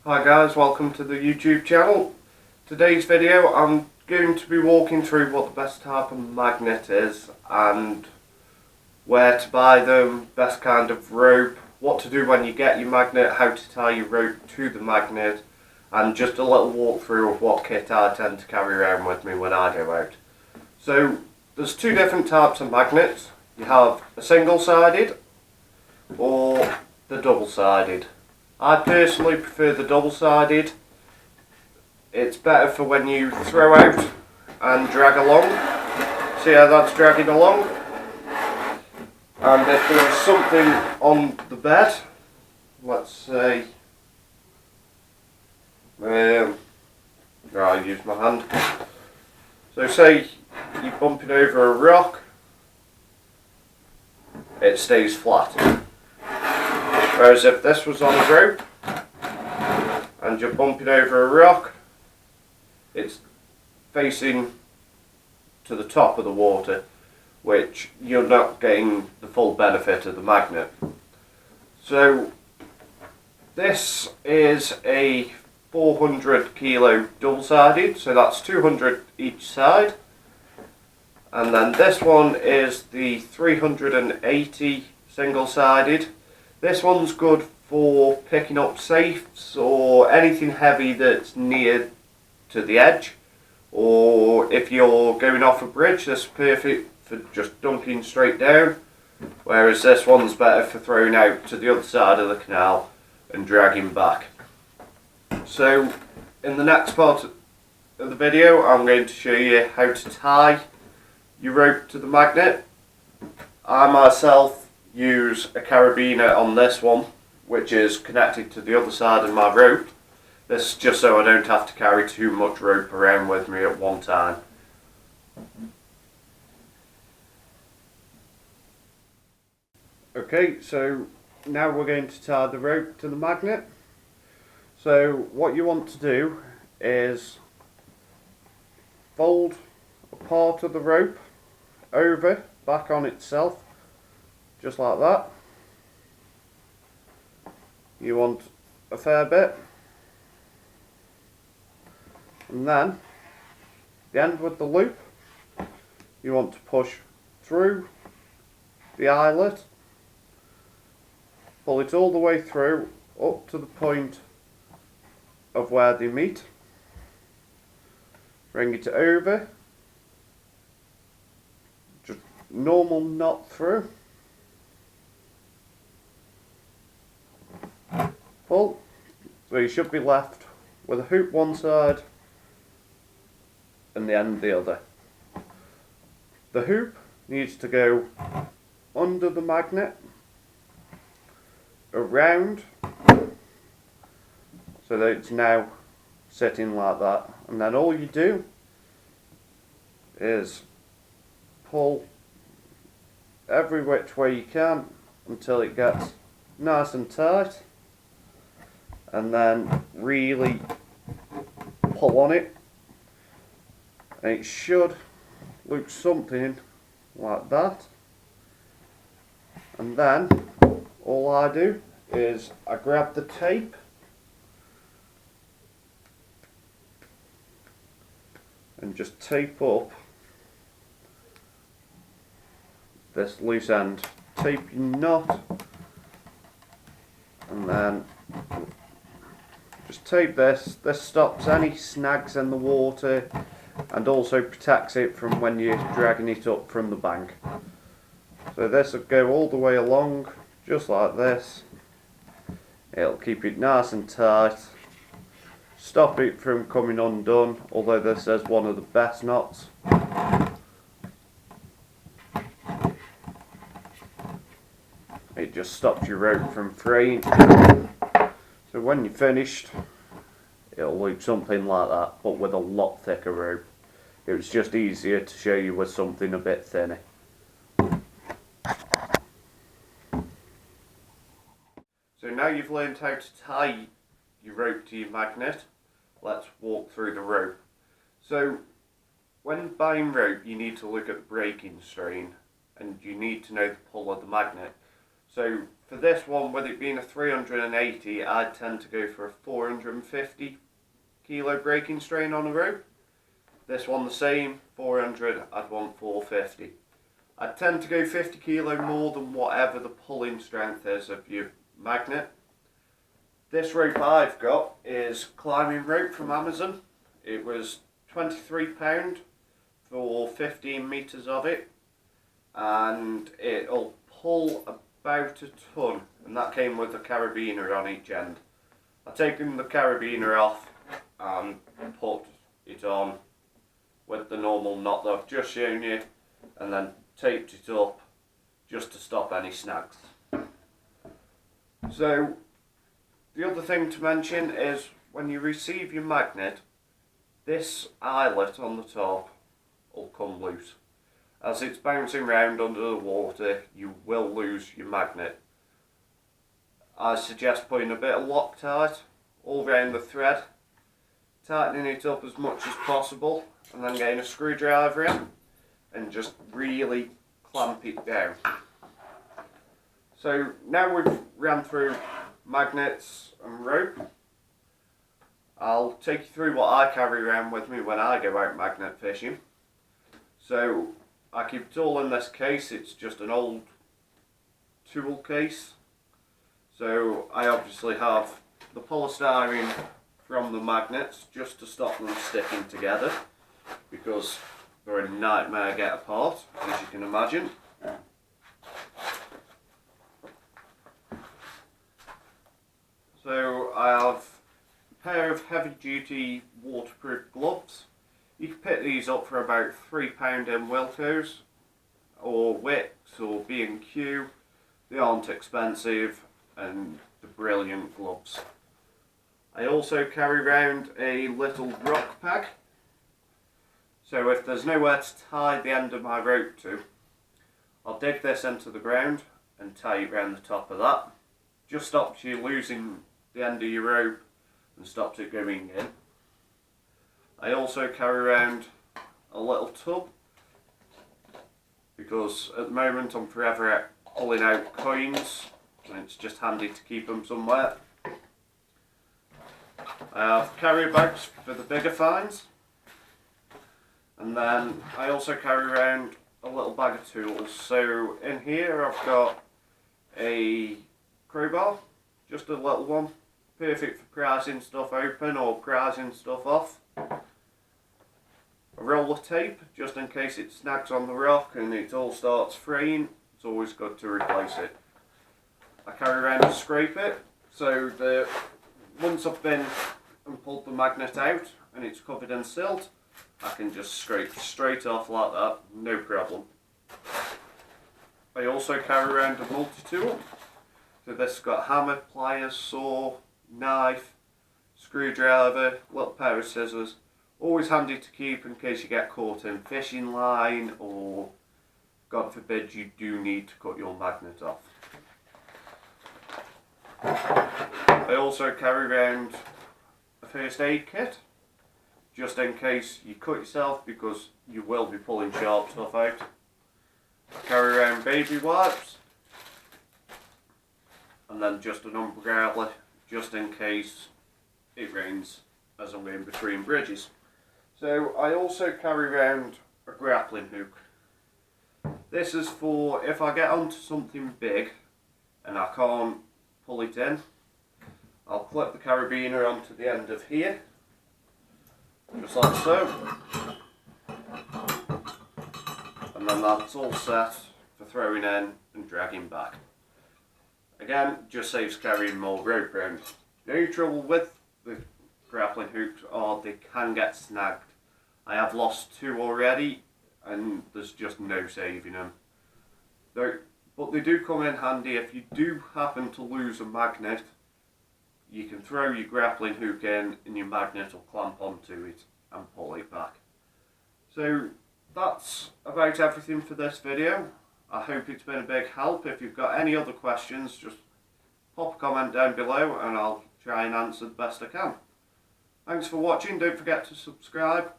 Hi guys, welcome to the YouTube channel. Today's video I'm going to be walking through what the best type of magnet is and where to buy them, best kind of rope, what to do when you get your magnet, how to tie your rope to the magnet, and just a little walkthrough of what kit I tend to carry around with me when I go out. So there's two different types of magnets. You have a single-sided or the double-sided. I personally prefer the double-sided. It's better for when you throw out and drag along. See how that's dragging along? And if there is something on the bed, let's say, I use my hand. So say you're bumping over a rock, it stays flat. Whereas if this was on a rope and you're bumping over a rock, it's facing to the top of the water, which you're not getting the full benefit of the magnet. So this is a 400 kilo double-sided, so that's 200 each side. And then this one is the 380 single-sided. This one's good for picking up safes or anything heavy that's near to the edge, or if you're going off a bridge, this is perfect for just dunking straight down, whereas this one's better for throwing out to the other side of the canal and dragging back. So in the next part of the video I'm going to show you how to tie your rope to the magnet. I myself use a carabiner on this one, which is connected to the other side of my rope. This is just so I don't have to carry too much rope around with me at one time. Okay, so now we're going to tie the rope to the magnet. So what you want to do is fold a part of the rope over, back on itself, just like that. You want a fair bit, and then the end with the loop you want to push through the eyelet, pull it all the way through up to the point of where they meet, bring it over, just normal knot through, pull, so you should be left with a hoop one side and the end the other. The hoop needs to go under the magnet, around, so that it's now sitting like that, and then all you do is pull every which way you can until it gets nice and tight, and then really pull on it, and it should look something like that. And then all I do is I grab the tape and just tape up this loose end. Tape your knot, and then just tape this. This stops any snags in the water and also protects it from when you're dragging it up from the bank. So this will go all the way along, just like this. It'll keep it nice and tight, stop it from coming undone, although this is one of the best knots. It just stops your rope from fraying. So when you're finished, it'll look something like that, but with a lot thicker rope. It was just easier to show you with something a bit thinner. So now you've learned how to tie your rope to your magnet, let's walk through the rope. So when buying rope you need to look at the breaking strain and you need to know the pull of the magnet. So for this one, with it being a 380, I'd tend to go for a 450 kilo breaking strain on a rope. This one the same, 400, I'd want 450. I'd tend to go 50 kilo more than whatever the pulling strength is of your magnet. This rope I've got is climbing rope from Amazon. It was £23 for 15 metres of it, and it'll pull about a ton, and that came with a carabiner on each end. I've taken the carabiner off and put it on with the normal knot that I've just shown you, and then taped it up just to stop any snags. So the other thing to mention is when you receive your magnet, this eyelet on the top will come loose. As it's bouncing around under the water, you will lose your magnet. I suggest putting a bit of Loctite all around the thread, tightening it up as much as possible, and then getting a screwdriver in and just really clamp it down. So now we've ran through magnets and rope, I'll take you through what I carry around with me when I go out magnet fishing. So I keep it all in this case. It's just an old tool case. So I obviously have the polystyrene from the magnets just to stop them sticking together, because they're a nightmare to get apart, as you can imagine. So I have a pair of heavy duty waterproof gloves. You can pick these up for about £3 in Wilko's or Wickes or B&Q. They aren't expensive and they're brilliant gloves. I also carry around a little rock peg. So if there's nowhere to tie the end of my rope to, I'll dig this into the ground and tie it around the top of that. Just stops you losing the end of your rope and stops it going in. I also carry around a little tub, because at the moment I'm forever pulling out coins and it's just handy to keep them somewhere. I have carrier bags for the bigger finds, and then I also carry around a little bag of tools. So in here I've got a crowbar, just a little one, perfect for prizing stuff open or prizing stuff off. A roll of tape, just in case it snags on the rock and it all starts fraying. It's always good to replace it. I carry around a scraper, so that once I've been and pulled the magnet out and it's covered in silt, I can just scrape straight off like that, no problem. I also carry around a multi-tool. So this has got hammer, pliers, saw, knife, screwdriver, little pair of scissors. Always handy to keep in case you get caught in fishing line, or God forbid you do need to cut your magnet off. I also carry around a first aid kit, just in case you cut yourself, because you will be pulling sharp stuff out. I carry around baby wipes, and then just an umbrella, just in case it rains as I'm going between bridges. So I also carry around a grappling hook. This is for if I get onto something big and I can't pull it in, I'll clip the carabiner onto the end of here, just like so, and then that's all set for throwing in and dragging back. Again, just saves carrying more rope around. The only trouble with the grappling hooks are they can get snagged. I have lost 2 already and there's just no saving them. But they do come in handy if you do happen to lose a magnet. You can throw your grappling hook in and your magnet will clamp onto it and pull it back. So that's about everything for this video. I hope it's been a big help. If you've got any other questions, just pop a comment down below and I'll try and answer the best I can. Thanks for watching. Don't forget to subscribe.